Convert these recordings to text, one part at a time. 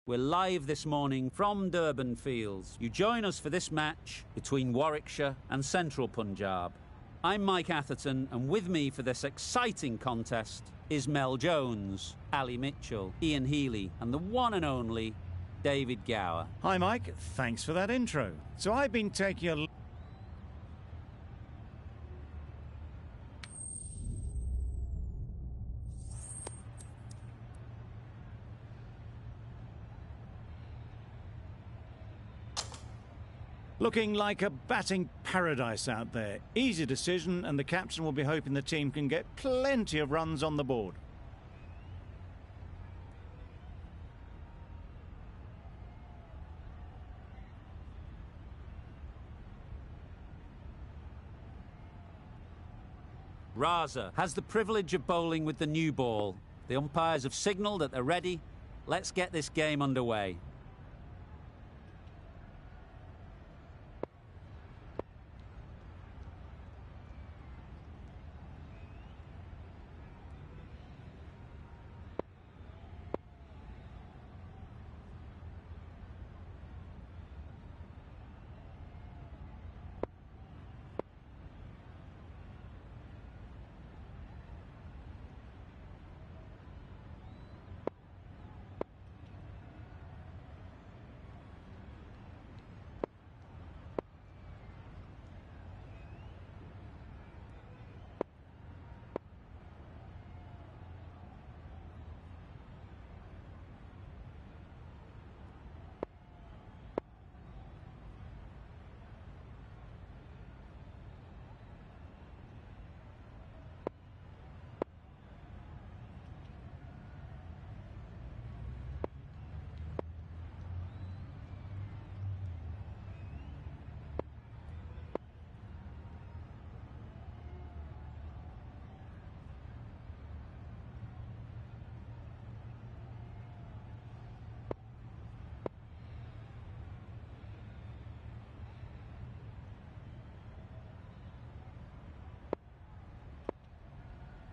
We're live this morning from Durban Fields. You join us for this match between Warwickshire and Central Punjab. I'm Mike Atherton, and with me for this exciting contest is Mel Jones, Ali Mitchell, Ian Healy, and the one and only David Gower. Hi Mike, thanks for that intro. So I've been taking a looking like a batting paradise out there. Easy decision, and the captain will be hoping the team can get plenty of runs on the board. Raza has the privilege of bowling with the new ball. The umpires have signalled that they're ready. Let's get this game underway.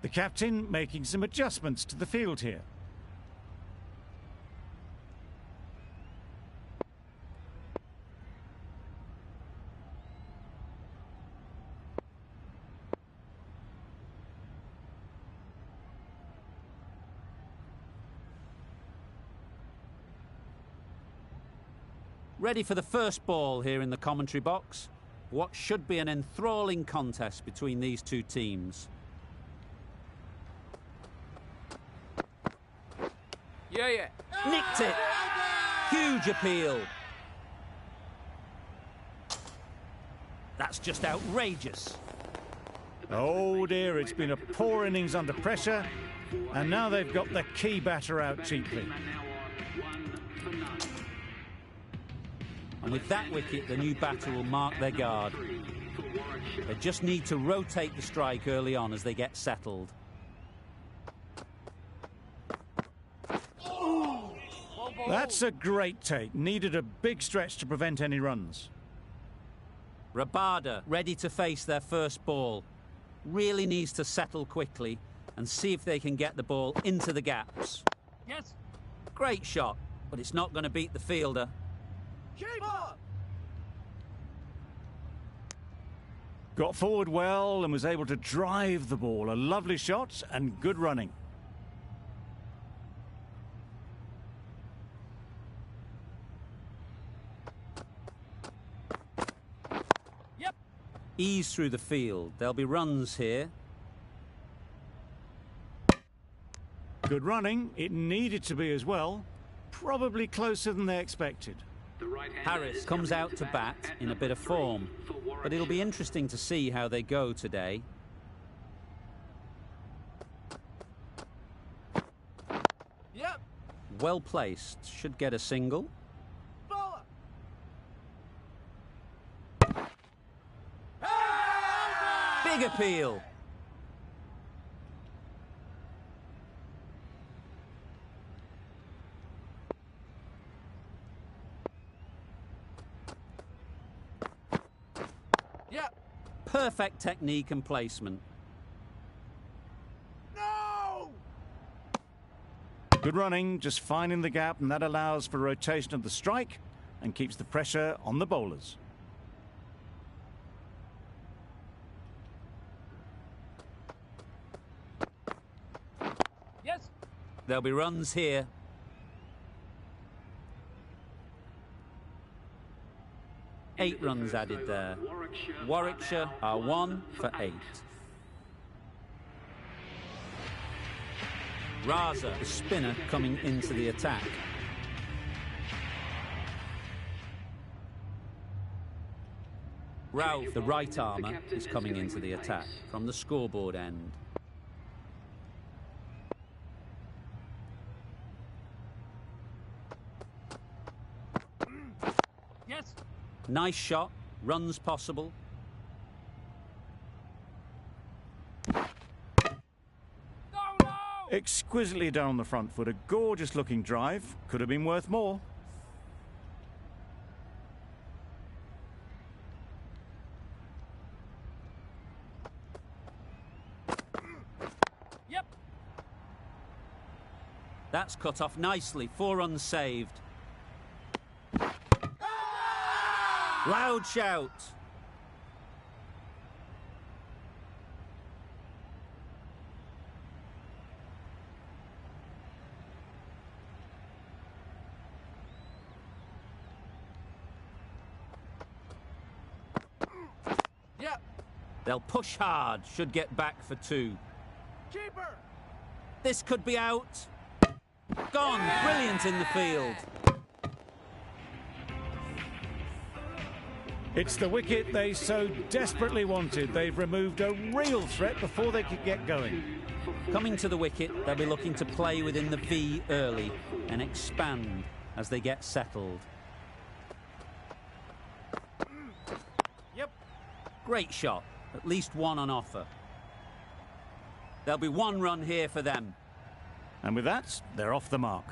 The captain making some adjustments to the field here. Ready for the first ball here in the commentary box. What should be an enthralling contest between these two teams. Yeah. Nicked it. Huge appeal. That's just outrageous. Oh dear, it's been a poor innings under pressure, and now they've got the key batter out cheaply. And with that wicket, the new batter will mark their guard. They just need to rotate the strike early on as they get settled. That's a great take. Needed a big stretch to prevent any runs. Rabada ready to face their first ball. Really needs to settle quickly and see if they can get the ball into the gaps. Yes. Great shot, but it's not going to beat the fielder. Keeper! Got forward well and was able to drive the ball. A lovely shot and good running. Ease through the field. There'll be runs here. Good running. It needed to be as well. Probably closer than they expected. Harris comes out to bat in a bit of form, but it'll be interesting to see how they go today. Yep. Well placed. Should get a single. Bowler. Big appeal. Yep. Perfect technique and placement. No! Good running, just finding the gap, and that allows for rotation of the strike and keeps the pressure on the bowlers. Yes. There'll be runs here. Eight runs added there. Warwickshire are 1 for 8. Raza, the spinner, coming into the attack. Ralph, the right armour, is coming into the attack from the scoreboard end. Yes. Nice shot, runs possible. No. Exquisitely done on the front foot, a gorgeous looking drive, could have been worth more. Yep. That's cut off nicely, 4 runs saved. Loud shout. Yep. They'll push hard, should get back for 2. Keeper. This could be out. Gone, brilliant in the field. It's the wicket they so desperately wanted. They've removed a real threat before they could get going. Coming to the wicket, they'll be looking to play within the V early and expand as they get settled. Yep. Great shot, at least 1 on offer. There'll be 1 run here for them. And with that, they're off the mark.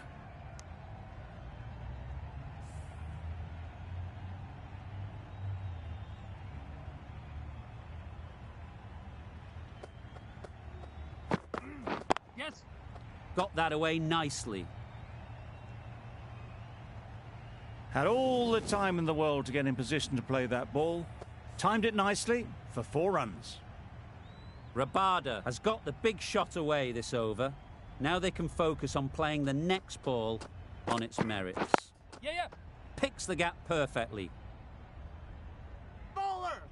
Yes. Got that away nicely. Had all the time in the world to get in position to play that ball. Timed it nicely for 4 runs. Rabada has got the big shot away this over. Now they can focus on playing the next ball on its merits. Yeah. Picks the gap perfectly. Bowler.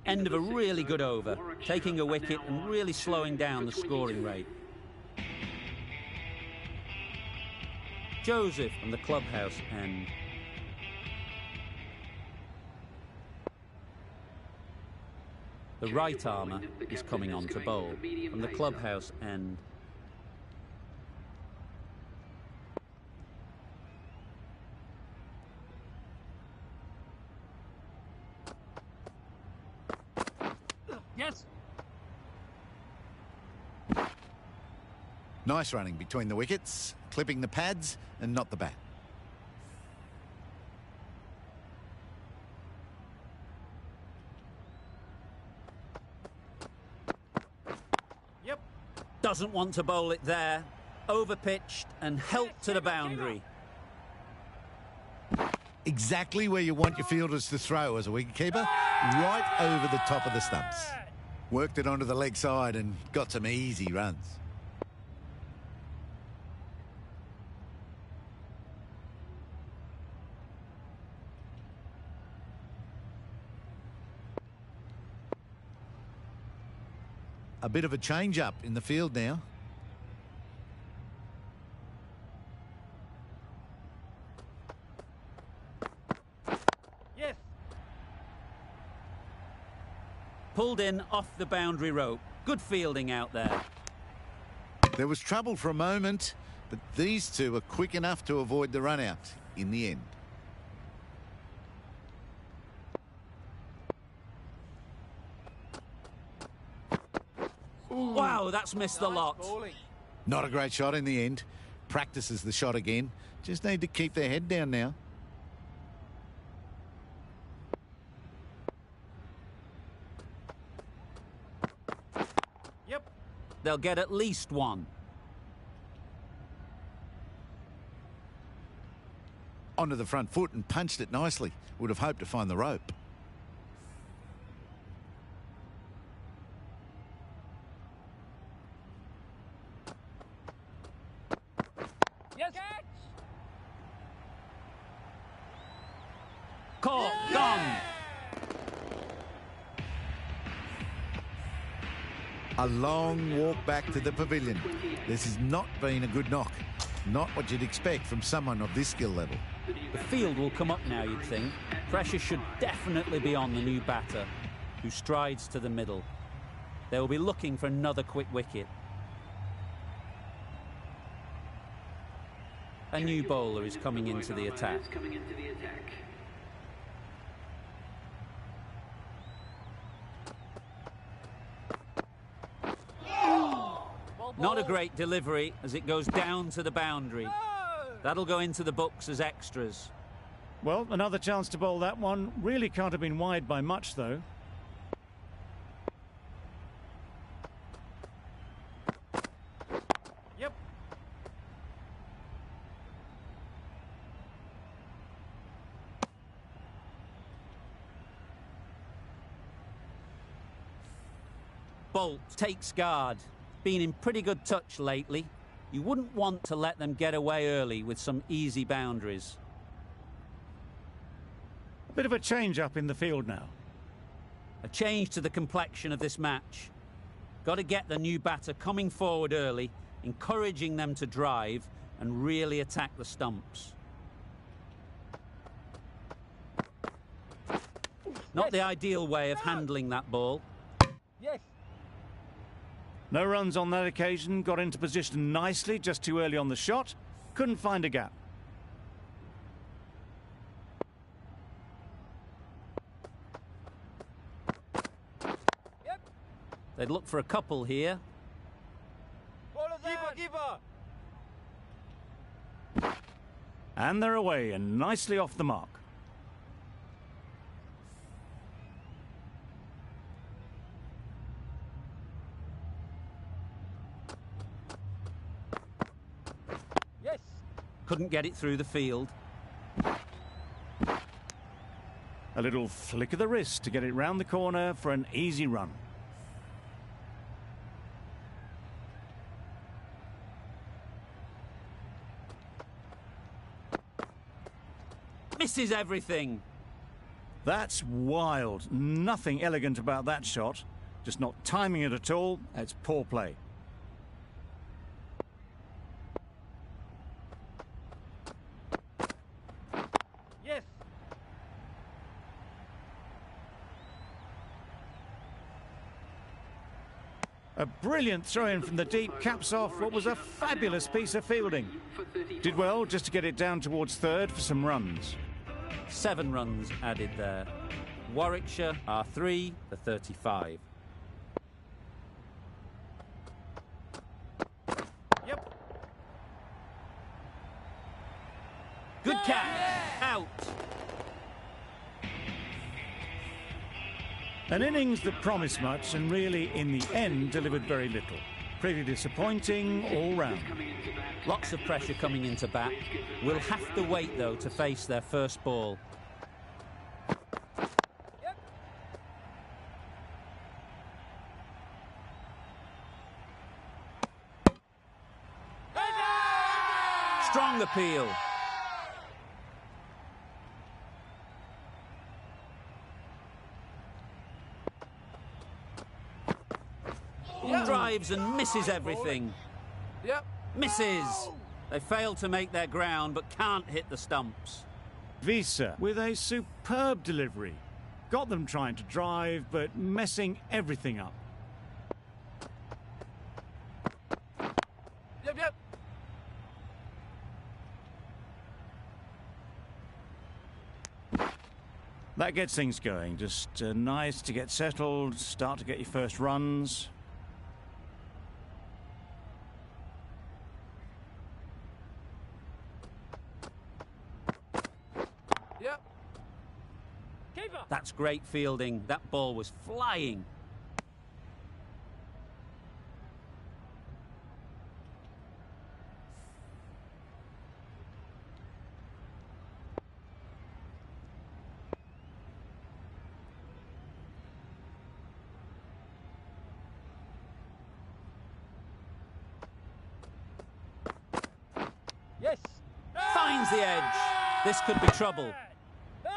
End of a really good over, taking a wicket and really slowing down the scoring rate. Joseph from the clubhouse end. The right armour is coming on to bowl from the clubhouse end. Yes. Nice running between the wickets, clipping the pads and not the bat. Yep. Doesn't want to bowl it there. Overpitched and helped to the boundary. Exactly where you want your fielders to throw as a wicketkeeper, right over the top of the stumps. Worked it onto the leg side and got some easy runs. A bit of a change-up in the field now. Yes. Pulled in off the boundary rope. Good fielding out there. There was trouble for a moment, but these two were quick enough to avoid the run-out in the end. Wow, that's missed the lot. Not a great shot in the end. Practices the shot again. Just need to keep their head down now. they'll get at least one. Onto the front foot and punched it nicely. Would have hoped to find the rope. Yes. Catch. Caught, gone. A long walk back to the pavilion. This has not been a good knock. Not what you'd expect from someone of this skill level. The field will come up now, you'd think. Pressure should definitely be on the new batter, who strides to the middle. They will be looking for another quick wicket. A new bowler is coming into the attack. Not a great delivery as it goes down to the boundary. That'll go into the books as extras. Well, another chance to bowl that one. Really can't have been wide by much, though. Yep. Bolt takes guard. Been in pretty good touch lately. You wouldn't want to let them get away early with some easy boundaries. Bit of a change-up in the field now. A change to the complexion of this match. Got to get the new batter coming forward early, encouraging them to drive and really attack the stumps. Not the ideal way of handling that ball. Yes. No runs on that occasion. Got into position nicely, just too early on the shot. Couldn't find a gap. Yep. They'd look for a couple here. Keeper. And they're away and nicely off the mark. Yes. Couldn't get it through the field. A little flick of the wrist to get it round the corner for an easy run. Misses everything. That's wild. Nothing elegant about that shot. Just not timing it at all. It's poor play. Yes. A brilliant throw-in from the deep caps off what was a fabulous piece of fielding. Did well just to get it down towards third for some runs. 7 runs added there. Warwickshire are 3 for 35. Yep. Good catch. Out. An innings that promised much and really, in the end, delivered very little. Pretty disappointing all round. Lots of pressure coming into bat. Will have to wait, though, to face their first ball. Yep. Strong appeal. Drives and misses everything. Yep. Misses. They fail to make their ground but can't hit the stumps. Visa with a superb delivery. Got them trying to drive but messing everything up. Yep. That gets things going. Just nice to get settled, start to get your first runs. Yep. Keeper. That's great fielding. That ball was flying. finds the edge. This could be trouble. No!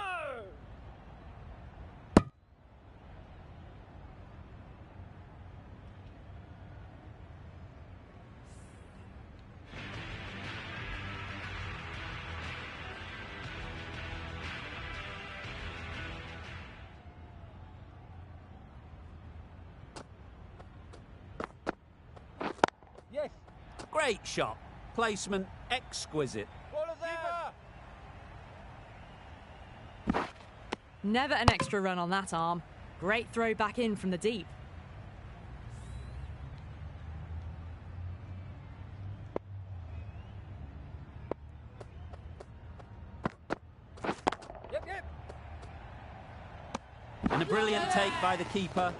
Yes. Great shot. Placement exquisite. Ball of there. Never an extra run on that arm. Great throw back in from the deep. Yep, yep. And a brilliant take by the keeper.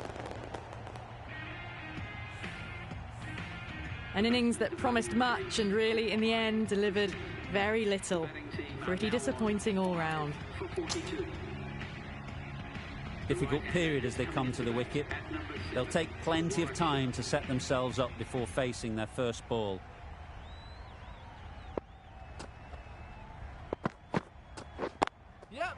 An innings that promised much and really, in the end, delivered very little. Pretty disappointing all round. Difficult period as they come to the wicket. They'll take plenty of time to set themselves up before facing their first ball. Yep.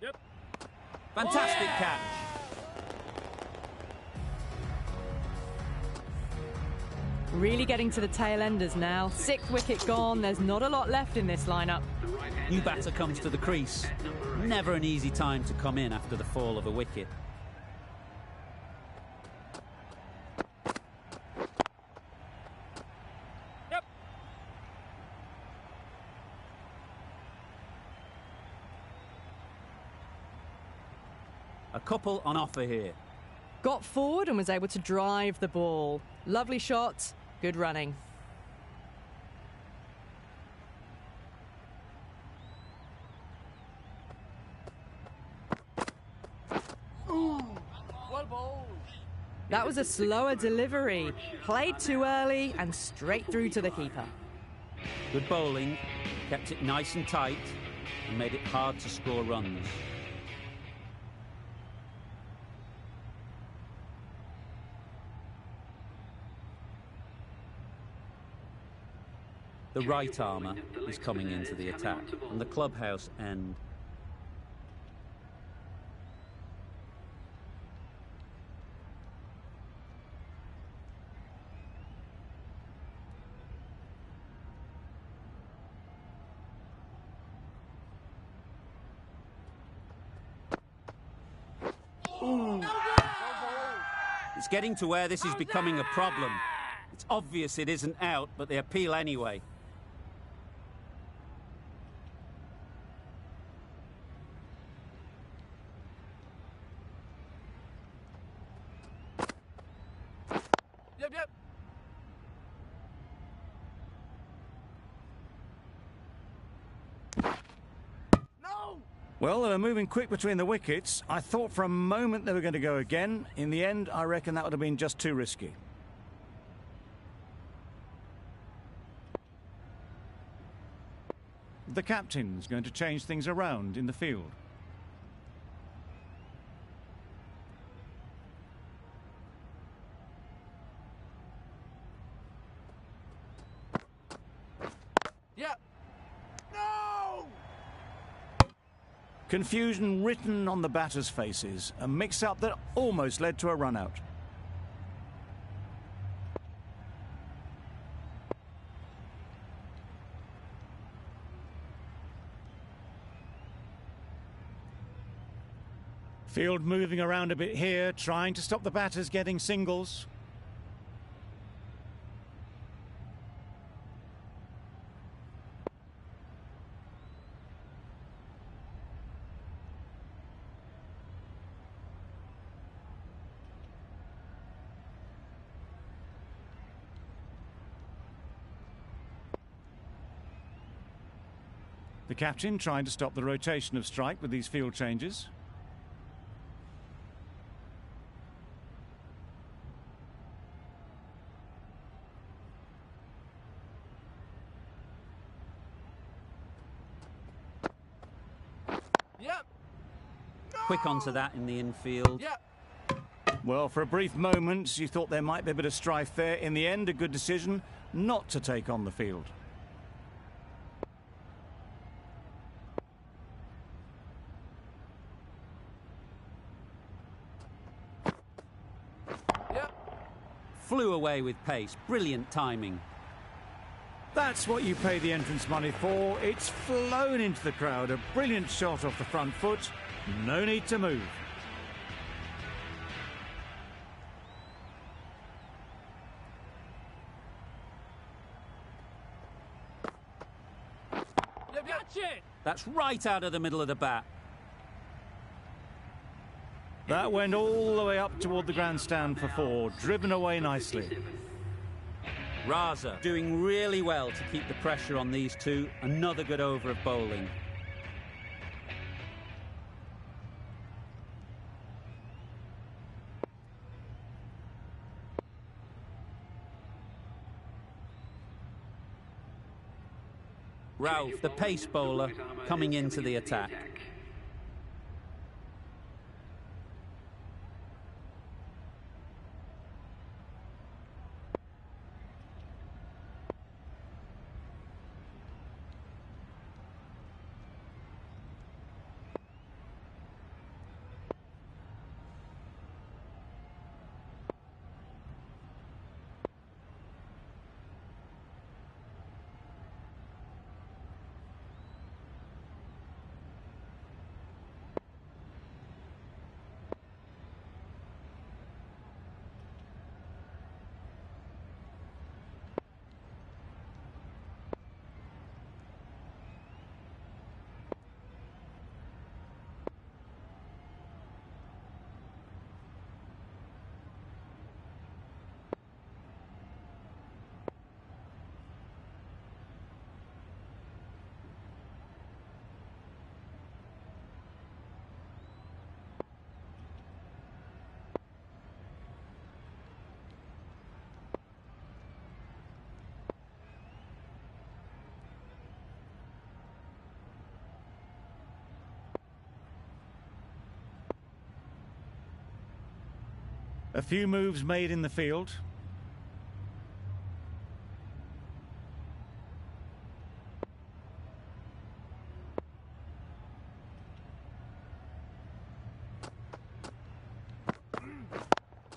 Yep. Fantastic catch. Really getting to the tail enders now. 6th wicket gone. There's not a lot left in this lineup. New batter comes to the crease. Never an easy time to come in after the fall of a wicket. Yep. A couple on offer here. Got forward and was able to drive the ball. Lovely shot, good running. Well bowled. That was a slower delivery. Played too early and straight through to the keeper. Good bowling, kept it nice and tight, and made it hard to score runs. The right armour is coming into the attack from the clubhouse end. It's getting to where this is becoming a problem. It's obvious it isn't out, but they appeal anyway. Yep, yep. No! Well, they were moving quick between the wickets. I thought for a moment they were going to go again. In the end, I reckon that would have been just too risky. The captain's going to change things around in the field. Yep. No! Confusion written on the batters' faces. A mix-up that almost led to a run-out. Field moving around a bit here, trying to stop the batters getting singles. The captain trying to stop the rotation of strike with these field changes. Yep. Quick onto that in the infield. Yep. Well, for a brief moment, you thought there might be a bit of strife there. In the end, a good decision not to take on the field. Yep. Flew away with pace. Brilliant timing. That's what you pay the entrance money for. It's flown into the crowd. A brilliant shot off the front foot. No need to move. Yep. Yep. That's right out of the middle of the bat. That went all the way up toward the grandstand for four, driven away nicely. Raza doing really well to keep the pressure on these two. Another good over of bowling. Ralph, the pace bowler, coming into the attack. A few moves made in the field.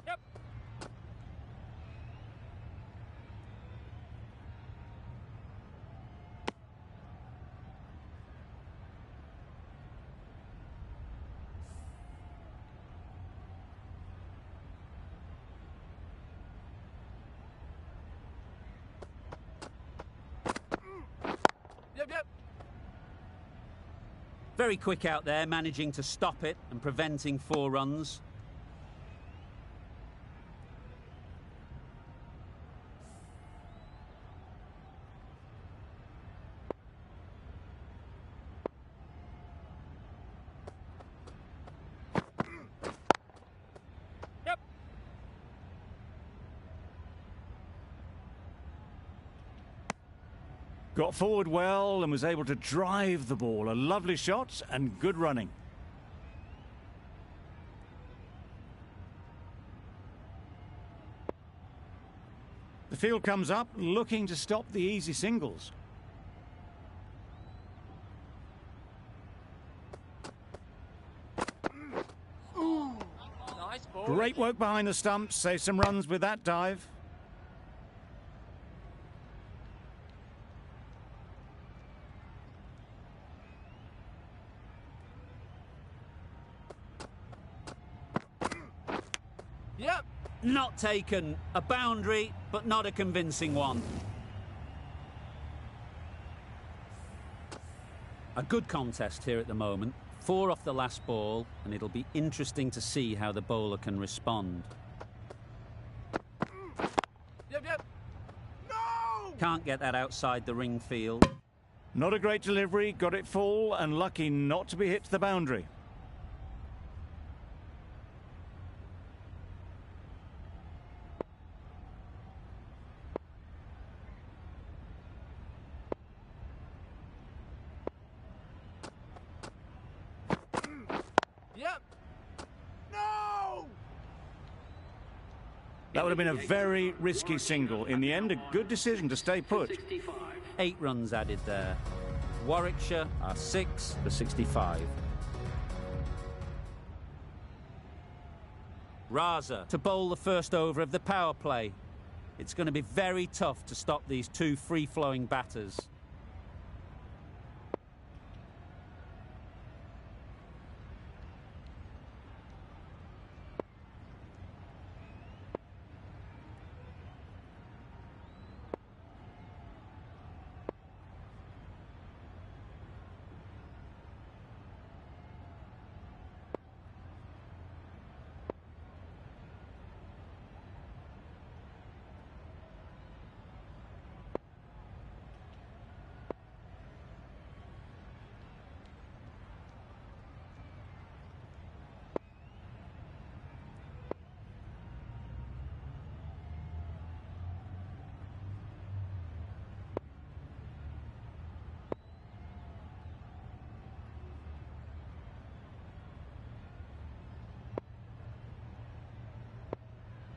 Yep. Yep. Very quick out there, managing to stop it and preventing 4 runs. Yep. Got forward well and was able to drive the ball. A lovely shot and good running. The field comes up looking to stop the easy singles. Nice ball. Great work behind the stumps. Save some runs with that dive. Yep. Not taken. A boundary, but not a convincing one. A good contest here at the moment. 4 off the last ball, and it'll be interesting to see how the bowler can respond. Yep. No! Can't get that outside the ring field. Not a great delivery. Got it full and lucky not to be hit to the boundary. That would have been a very risky single. In the end, a good decision to stay put. 8 runs added there. Warwickshire are 6 for 65. Raza to bowl the first over of the power play. It's going to be very tough to stop these 2 free-flowing batters.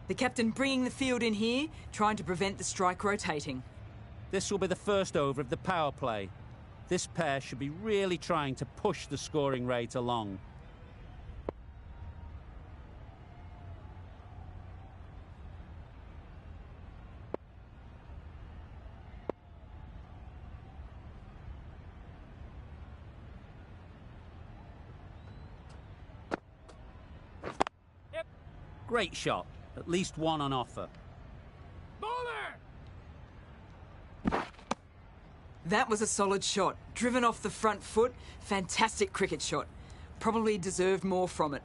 The captain bringing the field in here, trying to prevent the strike rotating. This will be the first over of the power play. This pair should be really trying to push the scoring rate along. Yep. Great shot. At least one on offer. Bowler! That was a solid shot. Driven off the front foot. Fantastic cricket shot. Probably deserved more from it.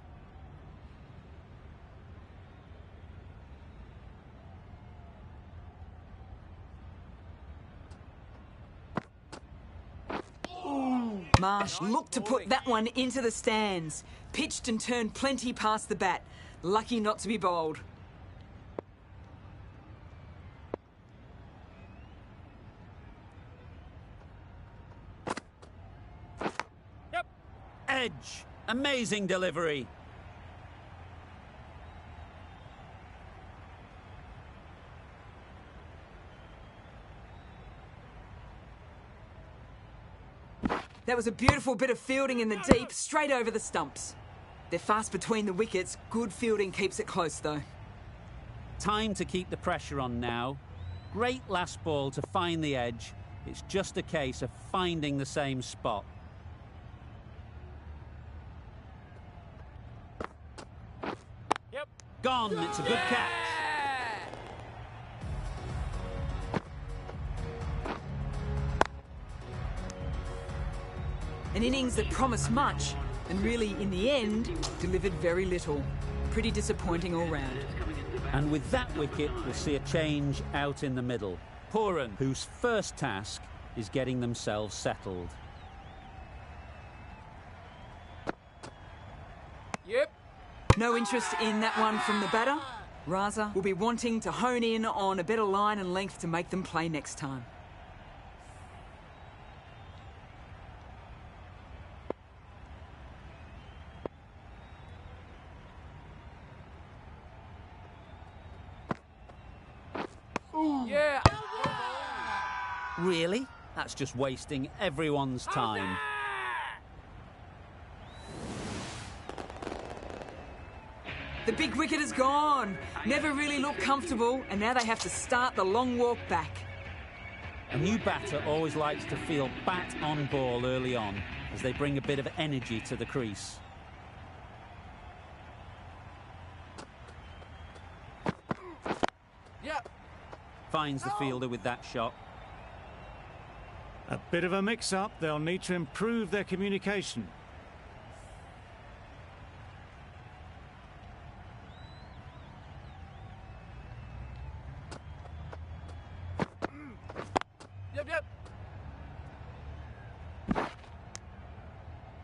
Marsh looked to put that one into the stands. Pitched and turned plenty past the bat. Lucky not to be bowled. Yep. Edge. Amazing delivery. That was a beautiful bit of fielding in the deep, straight over the stumps. They're fast between the wickets. Good fielding keeps it close, though. Time to keep the pressure on now. Great last ball to find the edge. It's just a case of finding the same spot. Yep. Gone. It's a good catch. An innings that promised much, and really, in the end, delivered very little. Pretty disappointing all round. And with that wicket, we'll see a change out in the middle. Pooran, whose first task is getting themselves settled. Yep. No interest in that one from the batter. Raza will be wanting to hone in on a better line and length to make them play next time. Yeah. Really? That's just wasting everyone's time. The big wicket is gone. Never really looked comfortable, and now they have to start the long walk back. A new batter always likes to feel bat on ball early on, as they bring a bit of energy to the crease. Yep. Finds the fielder with that shot. A bit of a mix-up. They'll need to improve their communication. Yep, yep.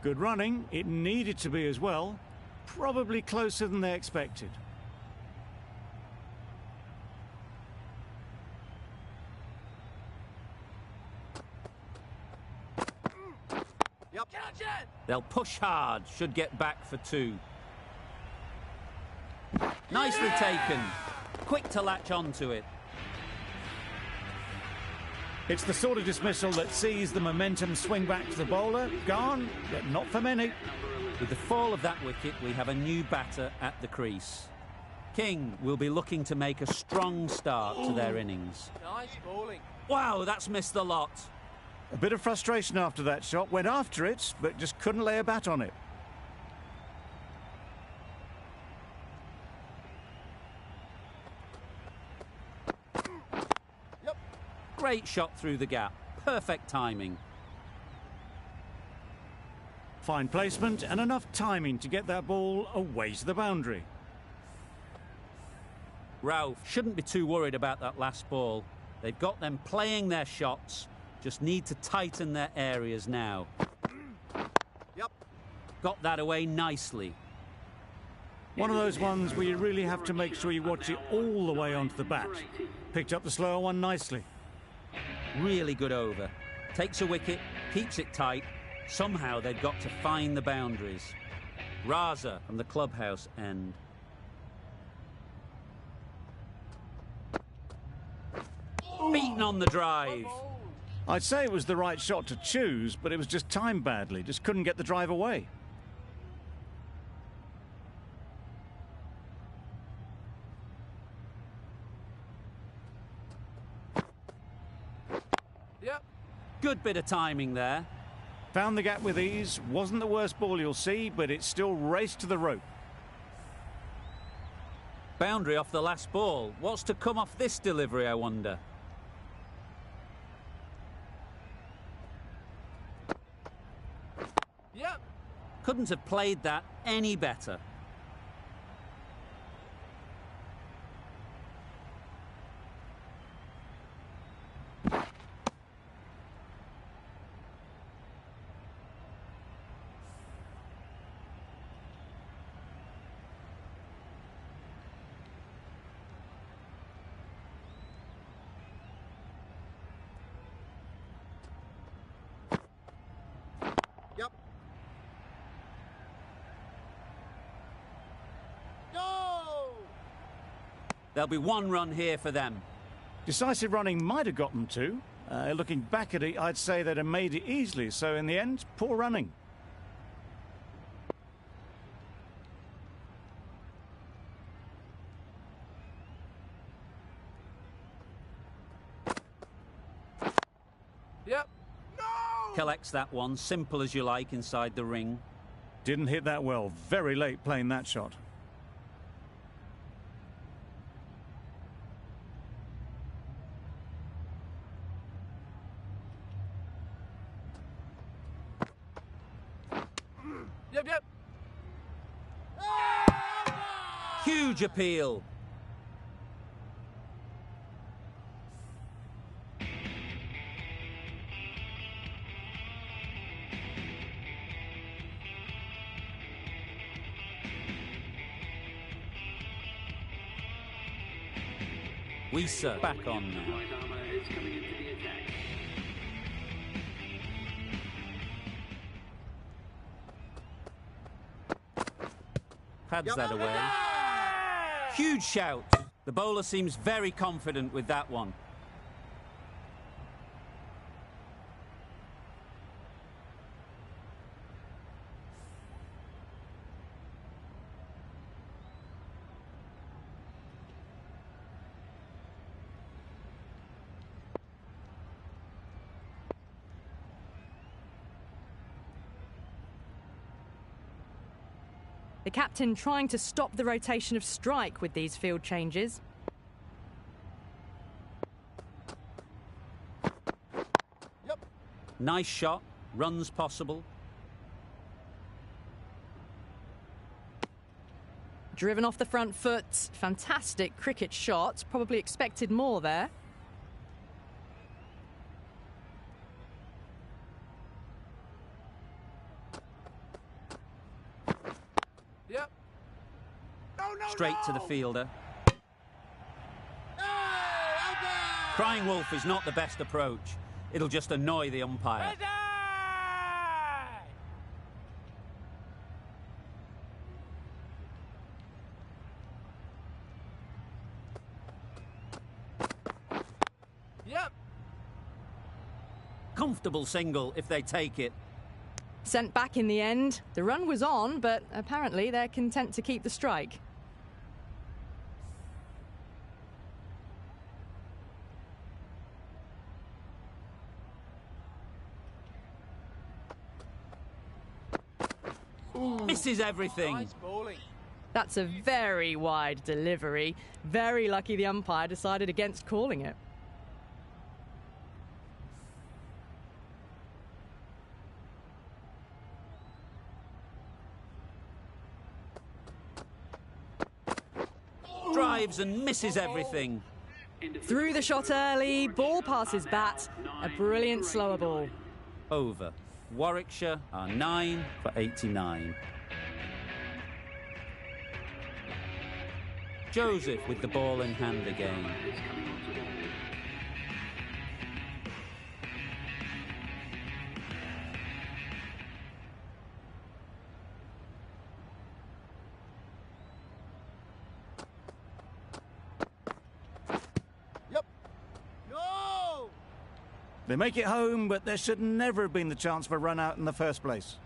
Good running. It needed to be as well. Probably closer than they expected. Yep. Catch it! They'll push hard, should get back for 2. Nicely taken. quick to latch onto it. It's the sort of dismissal that sees the momentum swing back to the bowler. Gone, but not for many. With the fall of that wicket, we have a new batter at the crease. King will be looking to make a strong start to their innings. Nice bowling. Wow, that's missed the lot. A bit of frustration after that shot. Went after it, but just couldn't lay a bat on it. Yep. Great shot through the gap. Perfect timing. Fine placement and enough timing to get that ball away to the boundary. Ralph shouldn't be too worried about that last ball. They've got them playing their shots, just need to tighten their areas now. Yep. Got that away nicely. One of those ones where you really have to make sure you watch it all the way onto the bat. Picked up the slower one nicely. Really good over. Takes a wicket, keeps it tight. Somehow they've got to find the boundaries. Raza from the clubhouse end. Beaten on the drive. I'd say it was the right shot to choose, but it was just timed badly. Just couldn't get the drive away. Yep. Good bit of timing there. Found the gap with ease. Wasn't the worst ball you'll see, but it still raced to the rope. Boundary off the last ball. What's to come off this delivery, I wonder? Yep. Couldn't have played that any better. Yep. No! There'll be one run here for them. Decisive running might have got them two. Looking back at it, I'd say they'd have made it easily. So in the end, poor running. Yep. No! Collects that one, simple as you like, inside the ring. Didn't hit that well. Very late playing that shot. Yep, yep. Huge appeal. Wisa back on now. Pads that away. Huge shout. The bowler seems very confident with that one. The captain trying to stop the rotation of strike with these field changes. Yep. Nice shot. Runs possible. Driven off the front foot. Fantastic cricket shot. Probably expected more there. Yep. No, no, Straight to the no! fielder. No! Out there! Crying wolf is not the best approach. It'll just annoy the umpire. Ready! comfortable single if they take it. Sent back in the end. The run was on, but apparently they're content to keep the strike. Misses everything. Nice bowling. That's a very wide delivery. Very lucky the umpire decided against calling it. Drives and misses everything. Threw the shot early, ball passes bat. A brilliant slower ball. Over. Warwickshire are 9 for 89. Joseph with the ball in hand again. Yep. No! They make it home, but there should never have been the chance for a run out in the first place.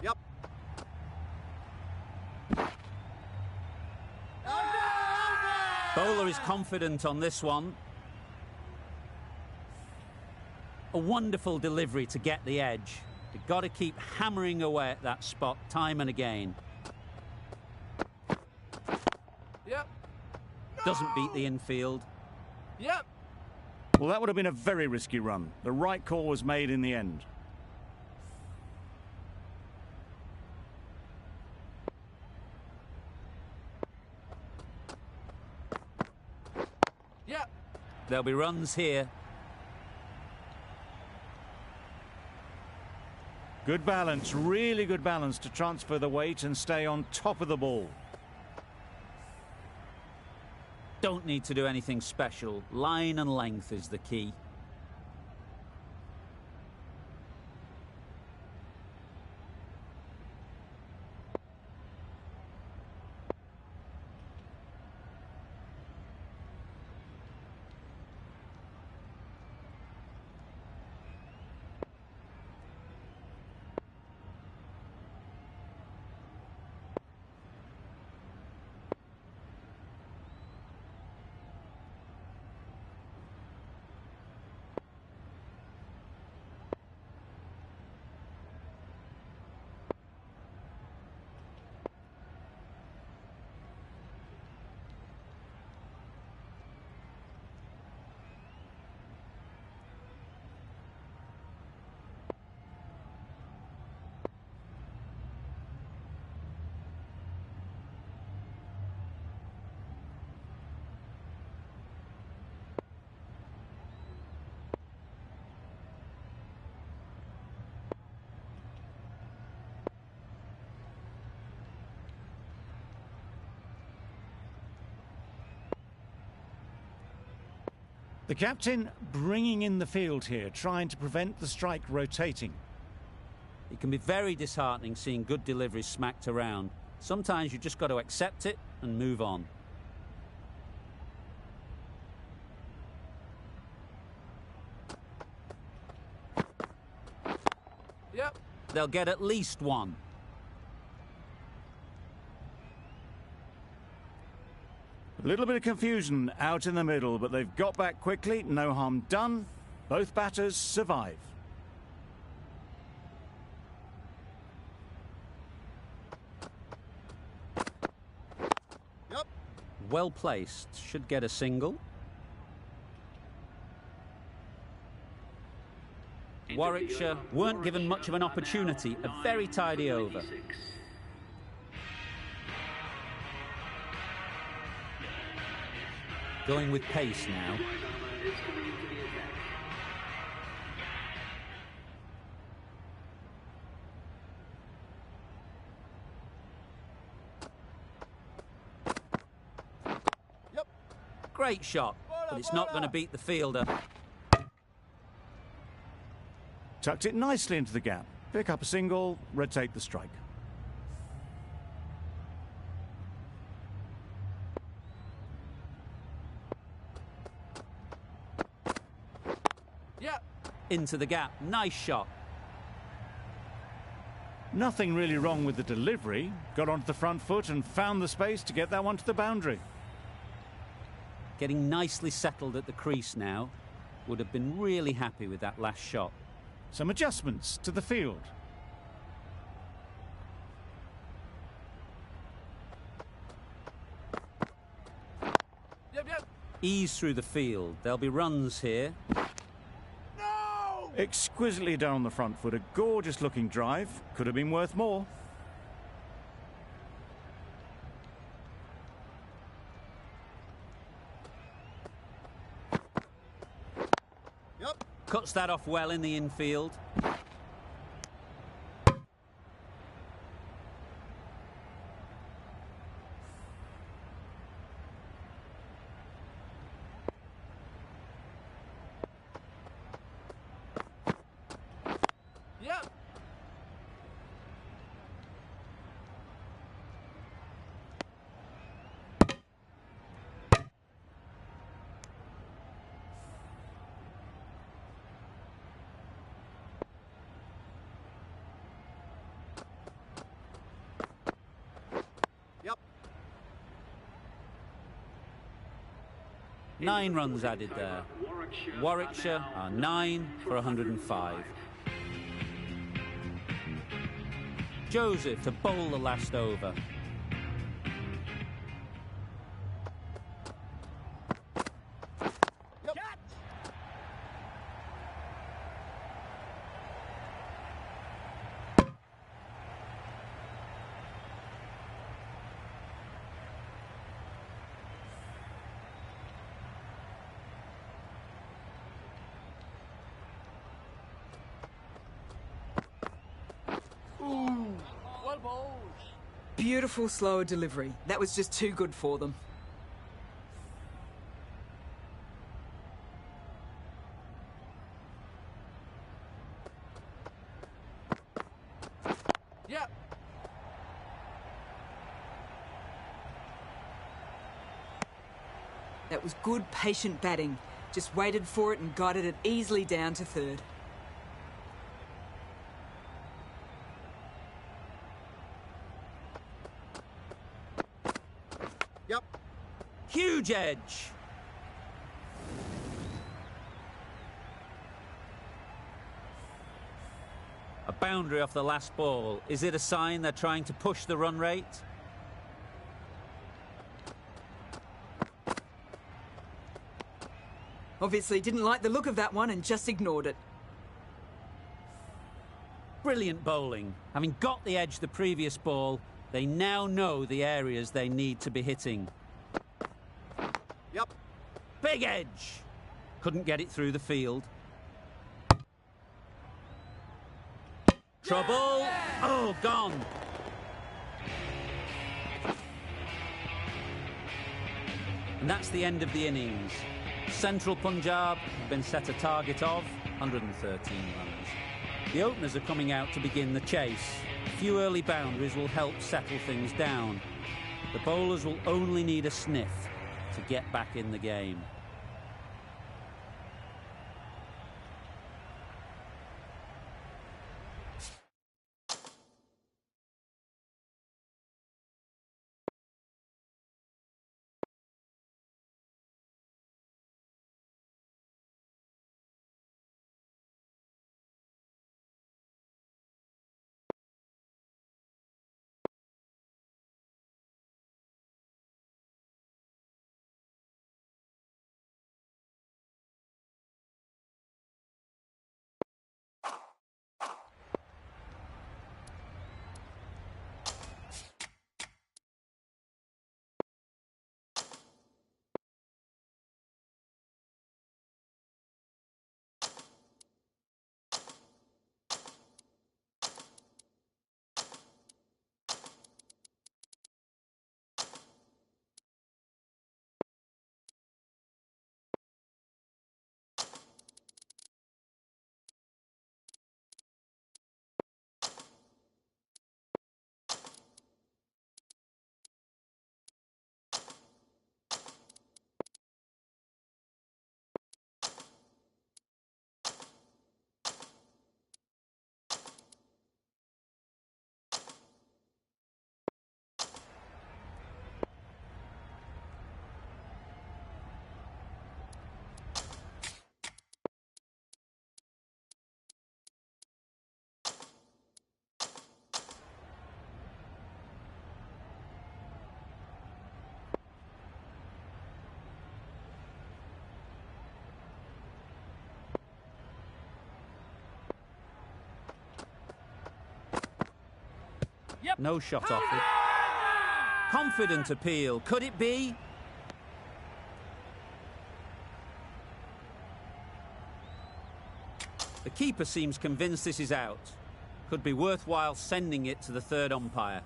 Yep. Bowler is confident on this one. A wonderful delivery to get the edge. You've got to keep hammering away at that spot time and again. Yep. Doesn't beat the infield. Yep. Well, that would have been a very risky run. The right call was made in the end. Yep. There'll be runs here. Good balance, really good balance to transfer the weight and stay on top of the ball. Don't need to do anything special. Line and length is the key. The captain bringing in the field here, trying to prevent the strike rotating. It can be very disheartening seeing good deliveries smacked around. Sometimes you just got to accept it and move on. Yep. They'll get at least one. A little bit of confusion out in the middle, but they've got back quickly. No harm done. Both batters survive. Yep. Well placed. Should get a single. Warwickshire weren't given much of an opportunity. A very tidy over. Going with pace now. Yep. Great shot, but it's not going to beat the fielder. Tucked it nicely into the gap. Pick up a single, rotate the strike. Yep. Into the gap. Nice shot. Nothing really wrong with the delivery. Got onto the front foot and found the space to get that one to the boundary. Getting nicely settled at the crease now. Would have been really happy with that last shot. Some adjustments to the field. Yep, yep. Ease through the field. There'll be runs here. No! Exquisitely done on the front foot. A gorgeous looking drive. Could have been worth more. Yep. Cuts that off well in the infield. Yep. Yep. 9 runs added there. Warwickshire are 9 for 105. Joseph to bowl the last over. Yep. Ooh, well bowled. Beautiful slower delivery. That was just too good for them. Yep. That was good, patient batting. Just waited for it and guided it easily down to third. Yep. Huge edge. A boundary off the last ball. Is it a sign they're trying to push the run rate? Obviously didn't like the look of that one and just ignored it. Brilliant bowling. Having got the edge the previous ball, they now know the areas they need to be hitting. Yep. Big edge. Couldn't get it through the field. Trouble. Oh, gone. And that's the end of the innings. Central Punjab have been set a target of 113 runs. The openers are coming out to begin the chase. A few early boundaries will help settle things down. The bowlers will only need a sniff to get back in the game. No shot offered. Confident appeal. Could it be? The keeper seems convinced this is out. Could be worthwhile sending it to the third umpire.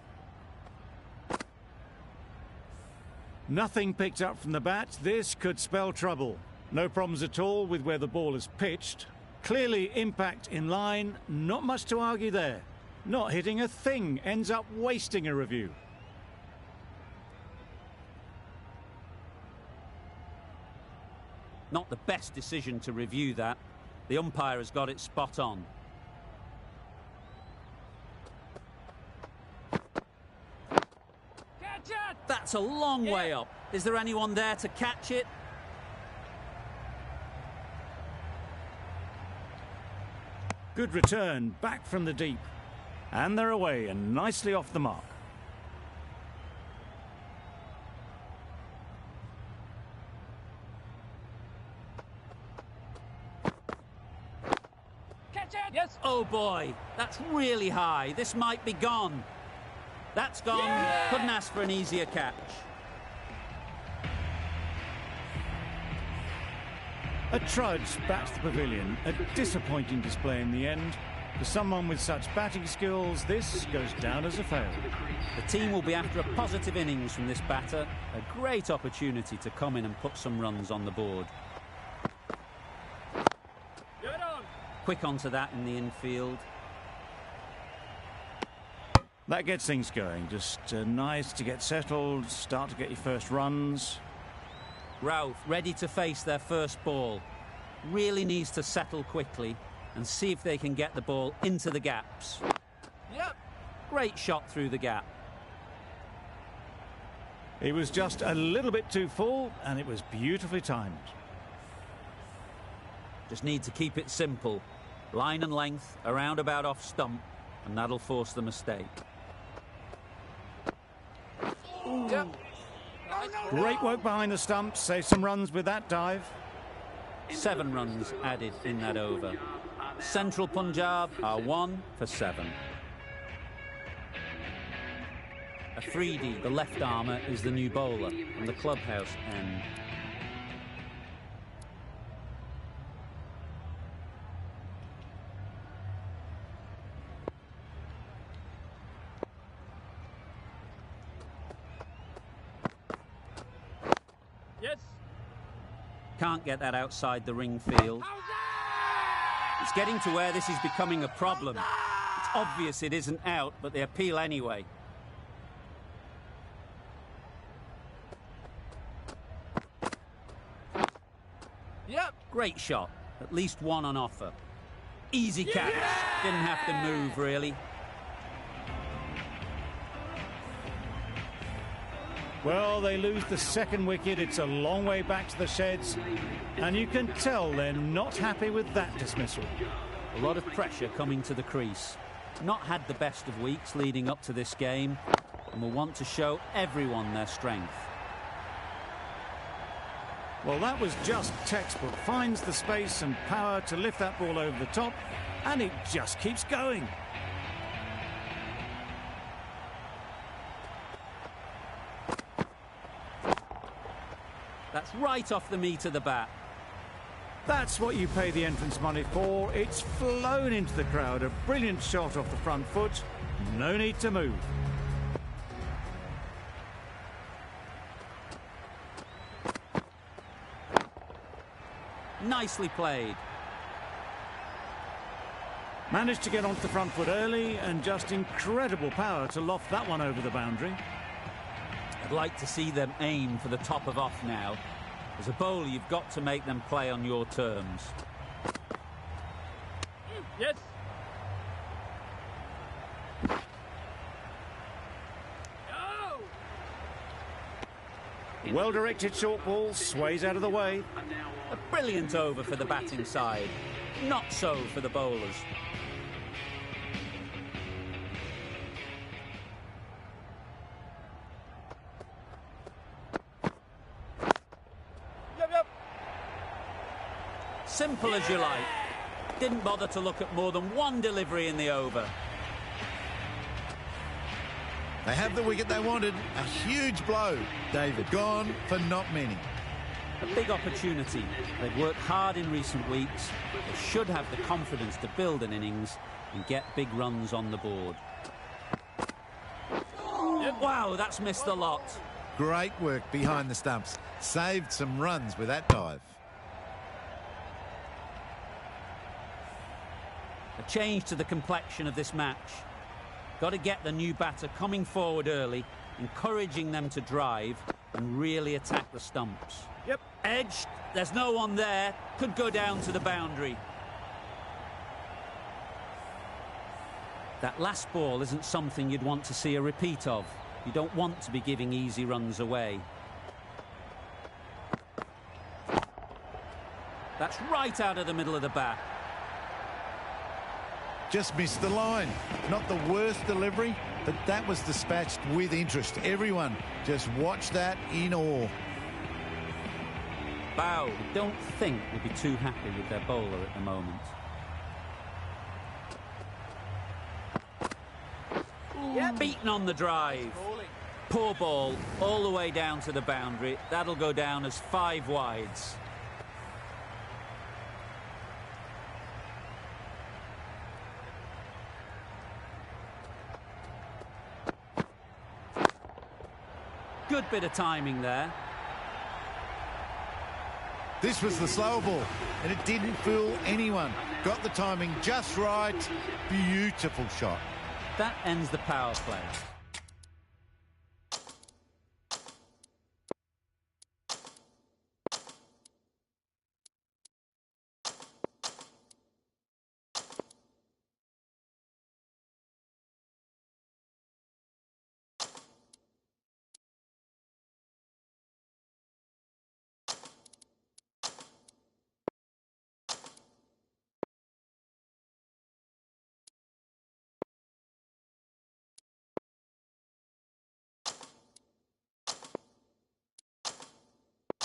Nothing picked up from the bat. This could spell trouble. No problems at all with where the ball is pitched. Clearly impact in line. Not much to argue there. Not hitting a thing. Ends up wasting a review. Not the best decision to review that. The umpire has got it spot on. Catch it! That's a long way up. Is there anyone there to catch it? Good return, back from the deep. And they're away and nicely off the mark. Catch it! Yes! Oh boy, that's really high. This might be gone. That's gone. Couldn't ask for an easier catch. A trudge back to the pavilion. A disappointing display in the end. For someone with such batting skills, this goes down as a fail. The team will be after a positive innings from this batter. A great opportunity to come in and put some runs on the board. Get on! Quick onto that in the infield. That gets things going. Just nice to get settled, start to get your first runs. Ralph ready to face their first ball. Really needs to settle quickly and see if they can get the ball into the gaps. Yep. Great shot through the gap. It was just a little bit too full and it was beautifully timed. Just need to keep it simple. Line and length, around about off stump, and that'll force the mistake. Yep. Great work behind the stumps, save some runs with that dive. 7 runs added in that over. Central Punjab are 1 for 7. Afridi, the left armour, is the new bowler on the clubhouse end. Yes! Can't get that outside the ring field. It's getting to where this is becoming a problem. It's obvious it isn't out, but they appeal anyway. Yep. Great shot. At least one on offer. Easy catch. Didn't have to move, really. Well, they lose the second wicket. It's a long way back to the sheds. And you can tell they're not happy with that dismissal. A lot of pressure coming to the crease. Not had the best of weeks leading up to this game, and will want to show everyone their strength. Well, that was just textbook. Finds the space and power to lift that ball over the top, and it just keeps going. That's right off the meat of the bat. That's what you pay the entrance money for. It's flown into the crowd. A brilliant shot off the front foot. No need to move. Nicely played. Managed to get onto the front foot early and just incredible power to loft that one over the boundary. I'd like to see them aim for the top of off now. As a bowler, you've got to make them play on your terms. Yes! Go! Well-directed short ball, sways out of the way. A brilliant over for the batting side. Not so for the bowlers. Yep. Simple as you like. Didn't bother to look at more than one delivery in the over. They have the wicket they wanted. A huge blow. David gone for not many. A big opportunity. They've worked hard in recent weeks. They should have the confidence to build an innings and get big runs on the board. Wow, that's missed a lot. Great work behind the stumps. Saved some runs with that dive. A change to the complexion of this match. Got to get the new batter coming forward early, encouraging them to drive and really attack the stumps. Yep. Edged. There's no one there. Could go down to the boundary. That last ball isn't something you'd want to see a repeat of. You don't want to be giving easy runs away. That's right out of the middle of the bat. Just missed the line. Not the worst delivery, but that was dispatched with interest. Everyone just watched that in awe. Bow, I don't think would be too happy with their bowler at the moment. Yep. Beaten on the drive. Poor ball, all the way down to the boundary. That'll go down as 5 wides. Good bit of timing there. This was the slow ball, and it didn't fool anyone. Got the timing just right. Beautiful shot. That ends the power play.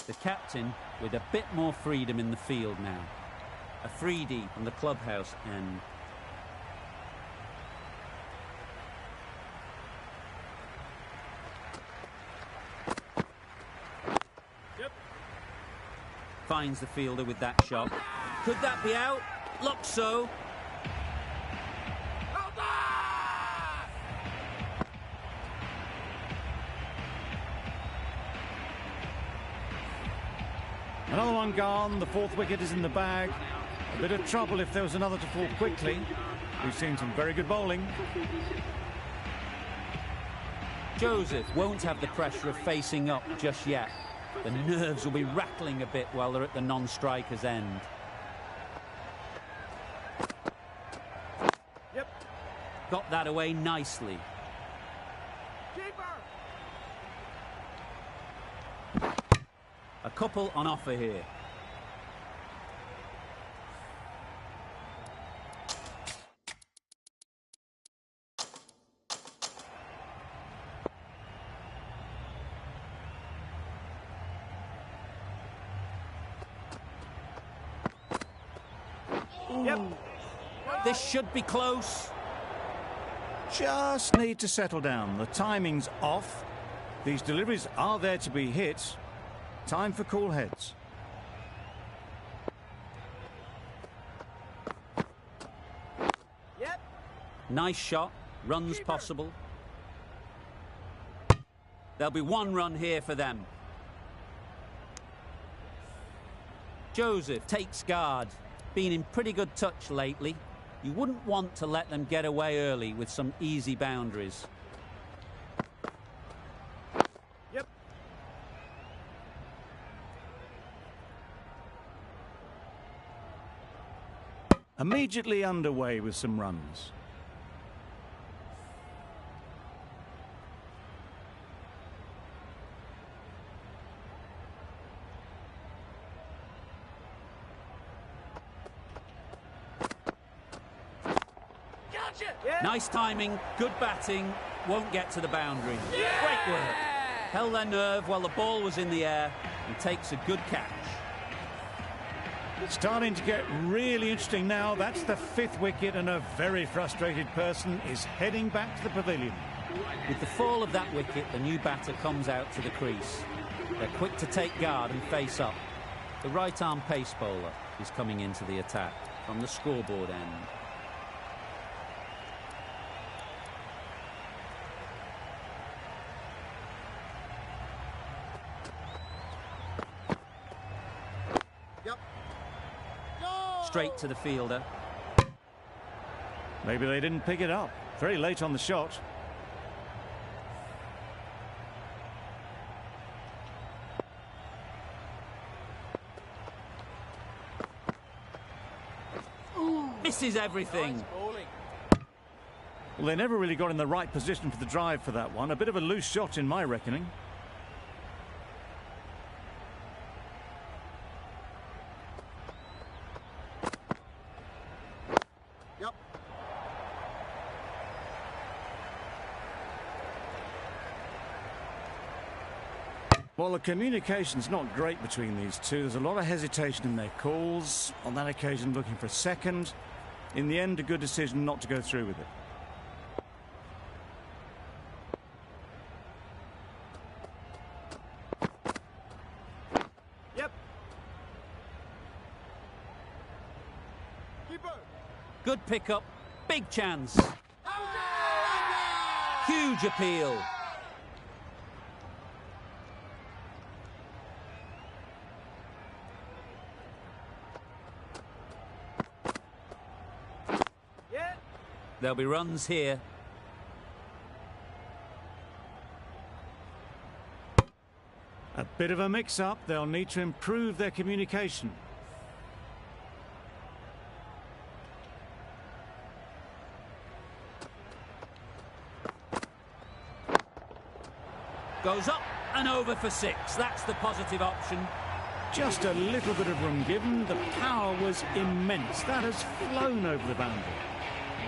The captain with a bit more freedom in the field now. Afridi on the clubhouse end. Yep. Finds the fielder with that shot. Could that be out? Looks so. Another one gone. The 4th wicket is in the bag. A bit of trouble if there was another to fall quickly. We've seen some very good bowling. Joseph won't have the pressure of facing up just yet. The nerves will be rattling a bit while they're at the non-striker's end. Yep. Got that away nicely. Keeper. A couple on offer here. Yep. This should be close. Just need to settle down. The timing's off. These deliveries are there to be hit. Time for cool heads. Yep. Nice shot. Runs Keeper. possible. There'll be 1 run here for them. Joseph takes guard. Been in pretty good touch lately. You wouldn't want to let them get away early with some easy boundaries. Yep. Immediately underway with some runs. Gotcha. Yeah. Nice timing, good batting, won't get to the boundary. Great work. Held their nerve while the ball was in the air and takes a good catch. It's starting to get really interesting now. That's the 5th wicket, and a very frustrated person is heading back to the pavilion. With the fall of that wicket, the new batter comes out to the crease. They're quick to take guard and face up. The right-arm pace bowler is coming into the attack from the scoreboard end. Straight to the fielder. Maybe they didn't pick it up. Very late on the shot. Misses everything. Well, they never really got in the right position for the drive for that one. A bit of a loose shot in my reckoning. Well, the communication's not great between these two. There's a lot of hesitation in their calls. On that occasion, looking for a second. In the end, a good decision not to go through with it. Yep. Keeper. Good pickup. Big chance. Huge appeal. There'll be runs here. A bit of a mix-up. They'll need to improve their communication. Goes up and over for 6. That's the positive option. Just a little bit of room given. The power was immense. That has flown over the boundary.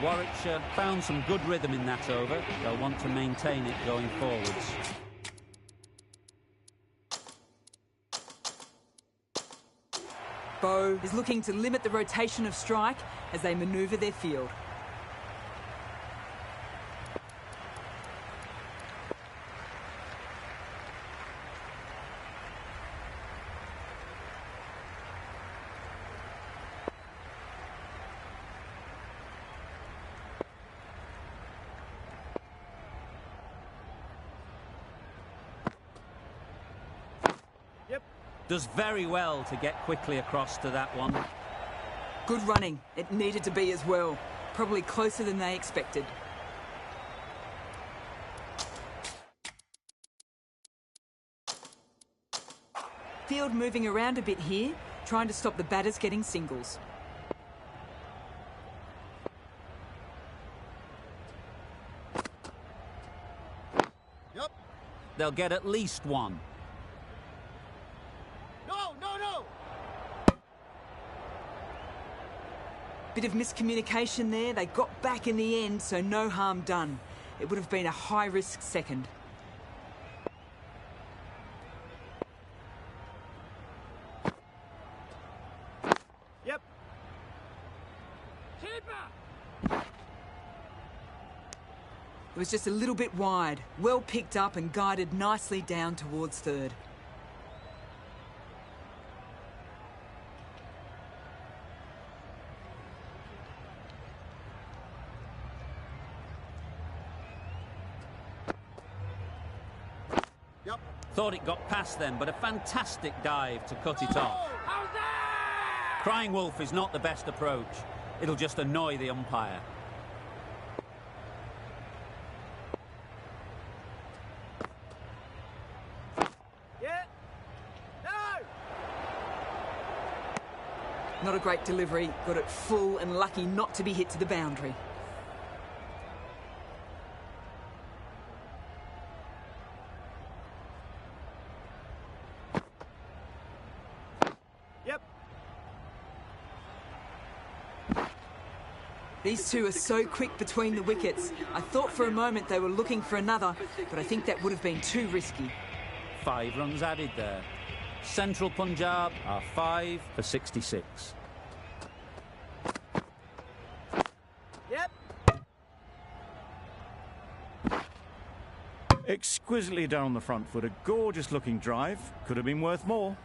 Warwickshire found some good rhythm in that over. They'll want to maintain it going forwards. Bow is looking to limit the rotation of strike as they manoeuvre their field. Does very well to get quickly across to that one. Good running. It needed to be as well. Probably closer than they expected. Field moving around a bit here, trying to stop the batters getting singles. Yep. They'll get at least one. No. Bit of miscommunication there. They got back in the end, so no harm done. It would have been a high-risk second. Yep. Keeper! It was just a little bit wide. Well picked up and guided nicely down towards third. Thought it got past them, but a fantastic dive to cut it off. Crying wolf is not the best approach. It'll just annoy the umpire. Yeah. No. Not a great delivery. Got it full and lucky not to be hit to the boundary. These two are so quick between the wickets. I thought for a moment they were looking for another, but I think that would have been too risky. 5 runs added there. Central Punjab are 5 for 66. Yep. exquisitely done on the front foot. A gorgeous looking drive. Could have been worth more.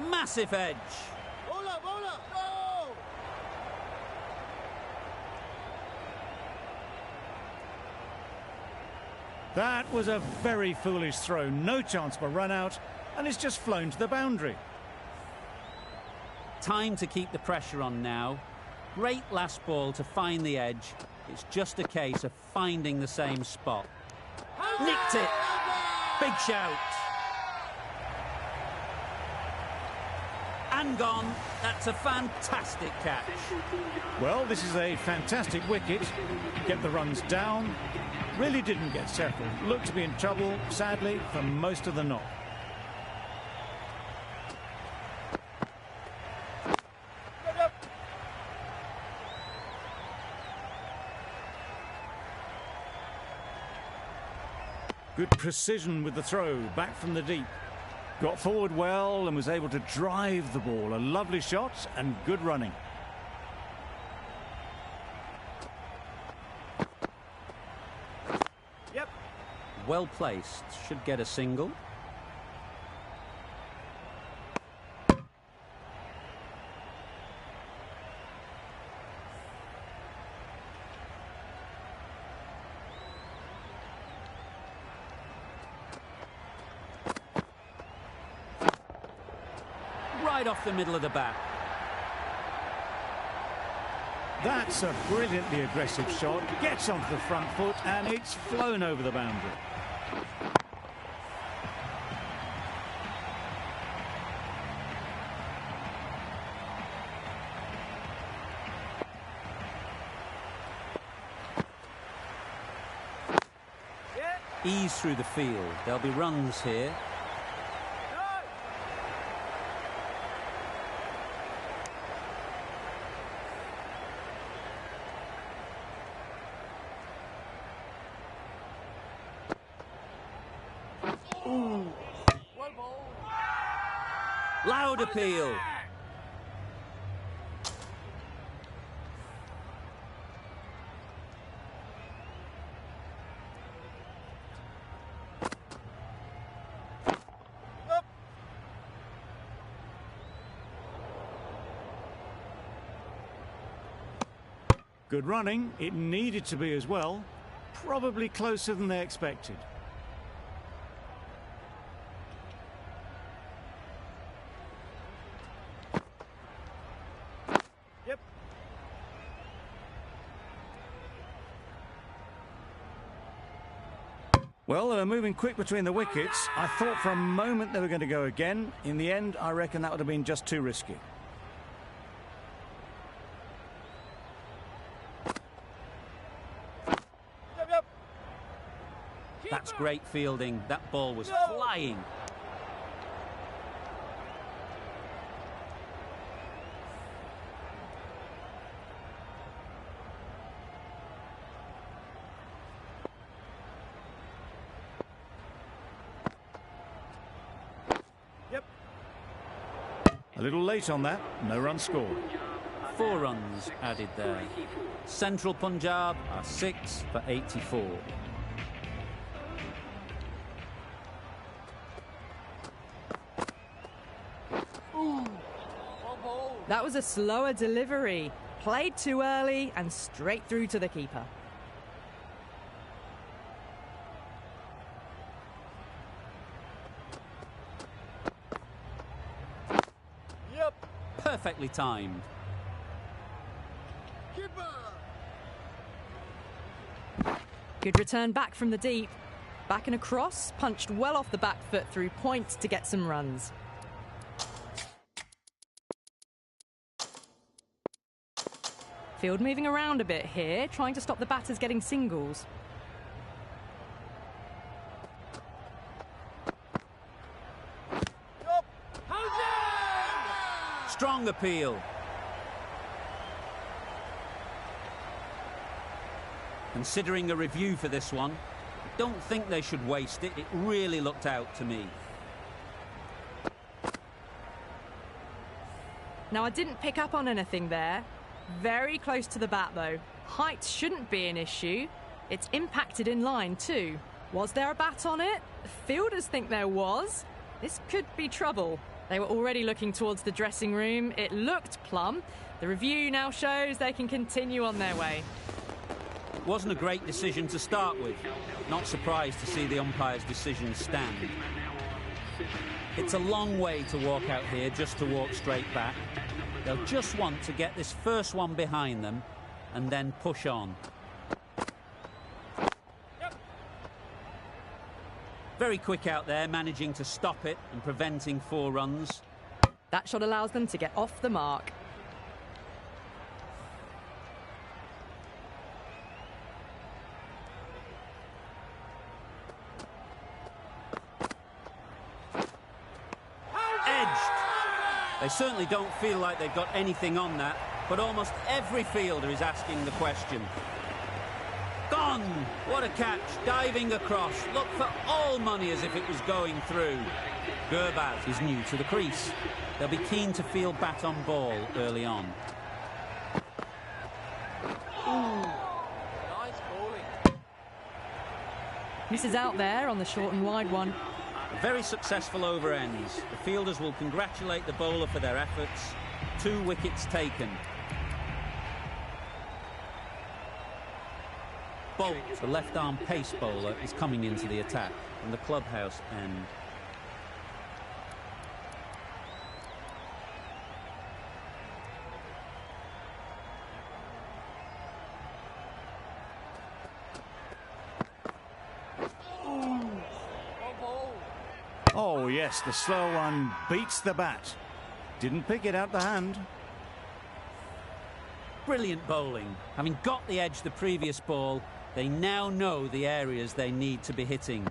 Massive edge. Bola, bola, go! That was a very foolish throw. No chance for run out, and it's just flown to the boundary. Time to keep the pressure on now. Great last ball to find the edge. It's just a case of finding the same spot. Nicked it. Big shout. And gone. That's a fantastic catch. Well, this is a fantastic wicket. Get the runs down. Really didn't get settled. Looked to be in trouble, sadly, for most of the knock. Good precision with the throw, back from the deep. Got forward well and was able to drive the ball. A lovely shot and good running. Yep. Well placed. Should get a single. Right off the middle of the bat. That's a brilliantly aggressive shot. Gets onto the front foot and it's flown over the boundary. Yeah. Ease through the field. There'll be runs here. Loud appeal. Up. Good running. It needed to be as well. Probably closer than they expected. Yep. Well, they were moving quick between the wickets. I thought for a moment they were going to go again. In the end, I reckon that would have been just too risky. Yep, yep. That's great fielding. That ball was flying. Yep. A little late on that. No run scored. 4 runs added there. Central Punjab are 6 for 84. That was a slower delivery. Played too early and straight through to the keeper. Yep. Perfectly timed. Keeper. Good return back from the deep. Back and across, punched well off the back foot through point to get some runs. Field moving around a bit here, trying to stop the batters getting singles. Yep. Strong appeal. Considering a review for this one, I don't think they should waste it. It really looked out to me. Now, I didn't pick up on anything there. Very close to the bat, though. Height shouldn't be an issue. It's impacted in line, too. Was there a bat on it? The fielders think there was. This could be trouble. They were already looking towards the dressing room. It looked plumb. The review now shows they can continue on their way. Wasn't a great decision to start with. Not surprised to see the umpire's decision stand. It's a long way to walk out here just to walk straight back. They'll just want to get this first one behind them and then push on. Very quick out there, managing to stop it and preventing 4 runs. That shot allows them to get off the mark. They certainly don't feel like they've got anything on that, but almost every fielder is asking the question. Gone! What a catch, diving across. Look for all money as if it was going through. Gurbaz is new to the crease. They'll be keen to feel bat on ball early on. Nice bowling. Misses out there on the short and wide one. A very successful over ends. The fielders will congratulate the bowler for their efforts. 2 wickets taken. Bolt, the left-arm pace bowler, is coming into the attack from the clubhouse end. Oh, yes, the slow one beats the bat. Didn't pick it out the hand. Brilliant bowling. Having got the edge the previous ball, they now know the areas they need to be hitting.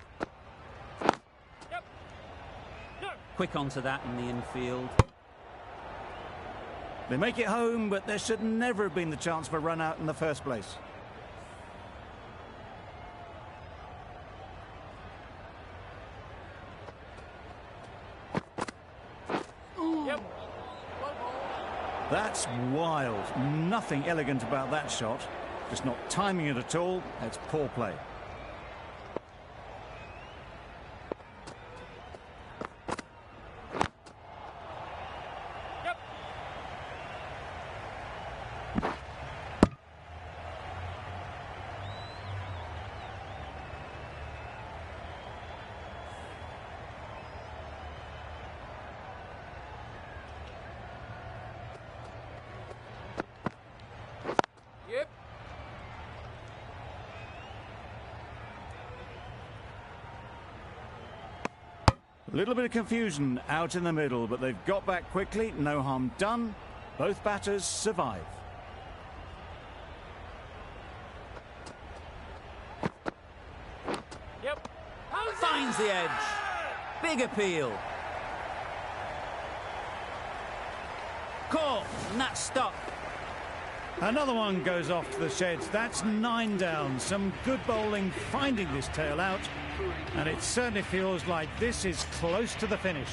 Quick onto that in the infield. They make it home, but there should never have been the chance for a run out in the first place. That's wild. Nothing elegant about that shot. Just not timing it at all. It's poor play. A little bit of confusion out in the middle, but they've got back quickly. No harm done. Both batters survive. Finds the edge. Big appeal. Caught, and that's stopped. Another one goes off to the sheds. That's 9 down. Some good bowling finding this tail out. And it certainly feels like this is close to the finish.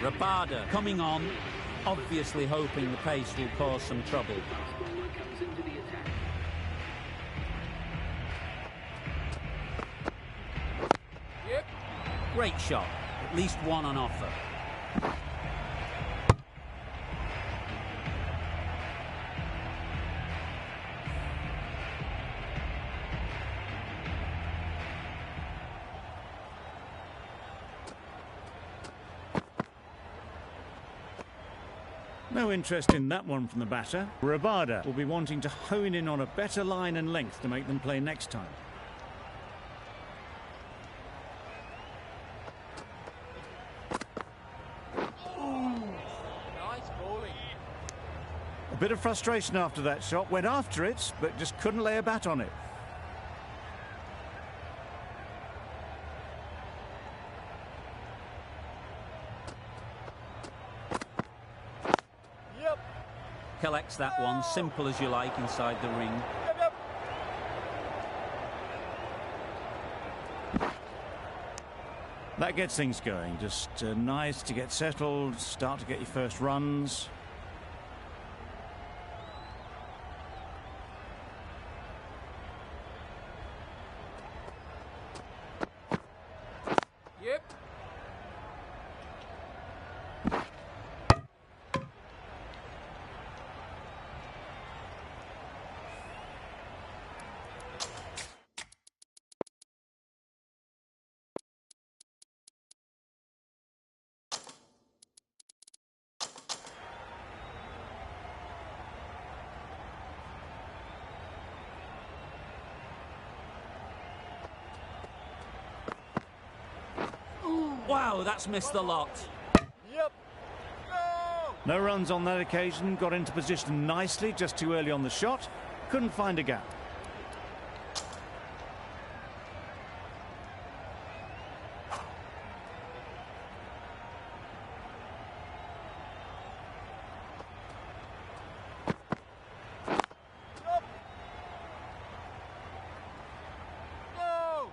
Rabada coming on, obviously hoping the pace will cause some trouble. Great shot, at least one on offer. No interest in that one from the batter. Rabada will be wanting to hone in on a better line and length to make them play next time. Nice bowling. A bit of frustration after that shot. Went after it, but just couldn't lay a bat on it. Collects that one, simple as you like, inside the ring. That gets things going. Just nice to get settled, start to get your first runs. Yep. Wow, that's missed the lot. Yep. Go! No runs on that occasion. Got into position nicely, just too early on the shot. Couldn't find a gap. Yep. Go!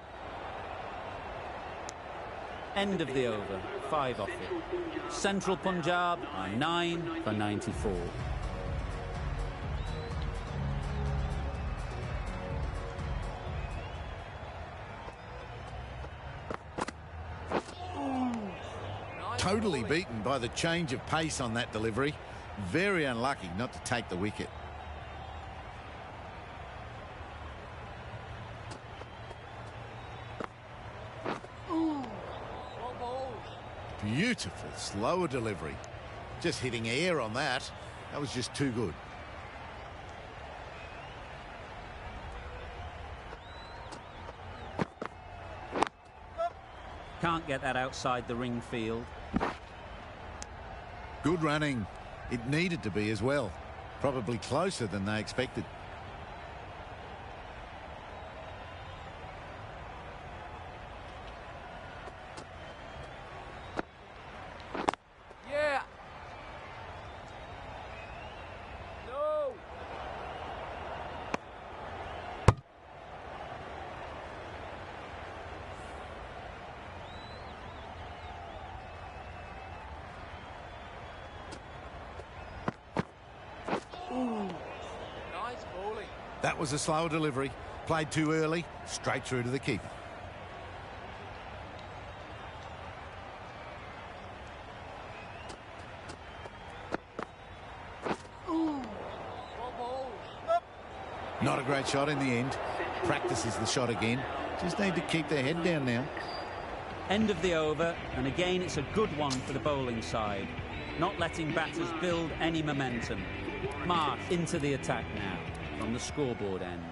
End of the over, 5 off it. Central Punjab are 9 for 94. Totally beaten by the change of pace on that delivery. Very unlucky not to take the wicket. Beautiful, slower delivery. Just hitting air on that. That was just too good. Can't get that outside the ring field. Good running. It needed to be as well. Probably closer than they expected. Yeah. No! Nice bowling. That was a slower delivery. Played too early. Straight through to the keeper. Not a great shot in the end. Practices the shot again. Just need to keep their head down now. End of the over, and again it's a good one for the bowling side. Not letting batters build any momentum. Marsh into the attack now from the scoreboard end.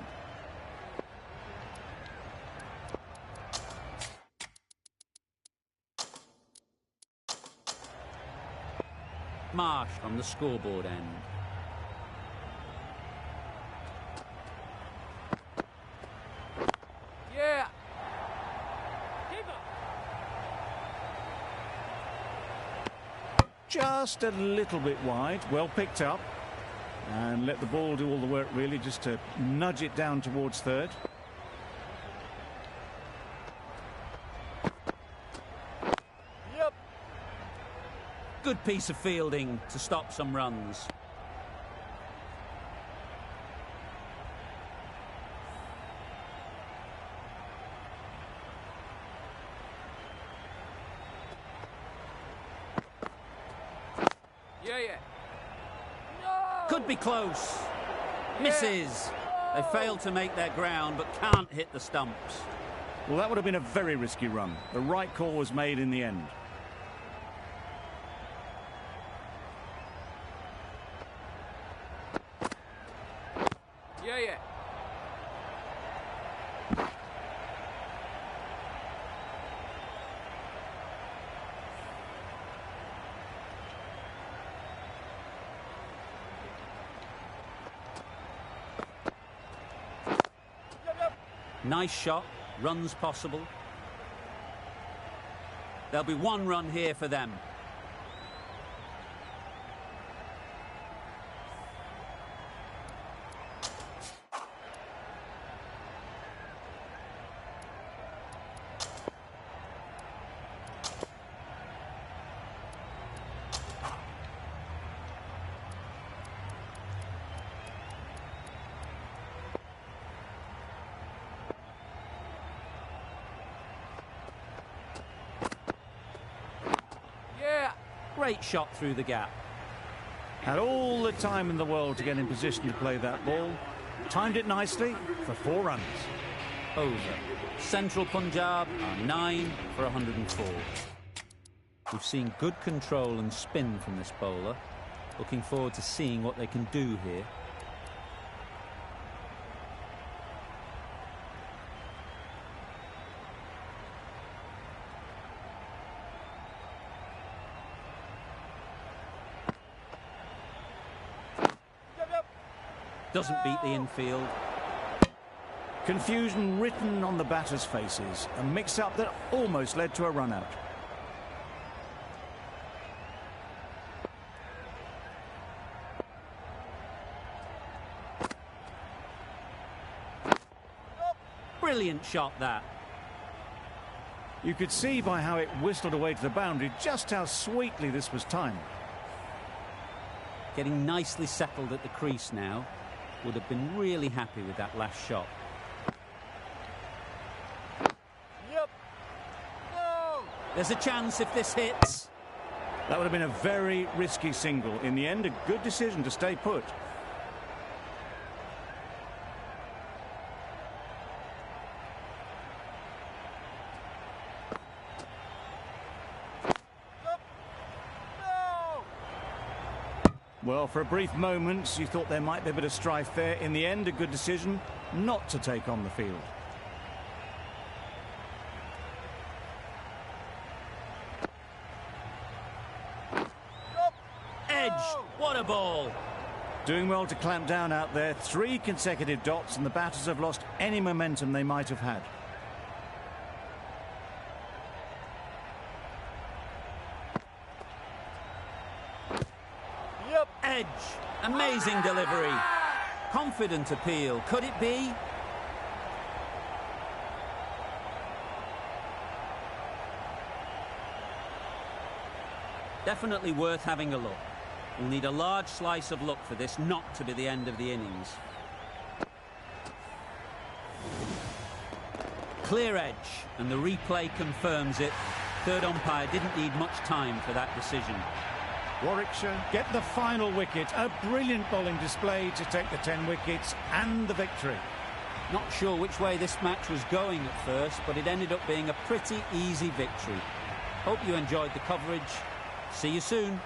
Marsh from the scoreboard end. Yeah. Keeper. Just a little bit wide. Well picked up. And let the ball do all the work, really, just to nudge it down towards third. Yep. Good piece of fielding to stop some runs. Yeah, yeah. Could be close. Misses. They failed to make their ground, but can't hit the stumps. Well, that would have been a very risky run. The right call was made in the end. Yeah, yeah. Nice shot. Runs possible. There'll be one run here for them. Great shot through the gap. Had all the time in the world to get in position to play that ball. Timed it nicely for 4 runs. Over. Central Punjab are 9 for 104. We've seen good control and spin from this bowler. Looking forward to seeing what they can do here. Doesn't beat the infield. Confusion written on the batters' faces. A mix-up that almost led to a run-out. Brilliant shot, that. You could see by how it whistled away to the boundary just how sweetly this was timed. Getting nicely settled at the crease now. Would have been really happy with that last shot. Yep. No. There's a chance if this hits. That would have been a very risky single. In the end, a good decision to stay put. Well, for a brief moment, you thought there might be a bit of strife there. In the end, a good decision not to take on the field. Edge. What a ball. Doing well to clamp down out there. 3 consecutive dots, and the batters have lost any momentum they might have had. Edge. Amazing delivery. Confident appeal. Could it be? Definitely worth having a look. We'll need a large slice of luck for this not to be the end of the innings. Clear edge, and the replay confirms it. Third umpire didn't need much time for that decision. Warwickshire get the final wicket. A brilliant bowling display to take the 10 wickets and the victory. Not sure which way this match was going at first, but it ended up being a pretty easy victory. Hope you enjoyed the coverage. See you soon.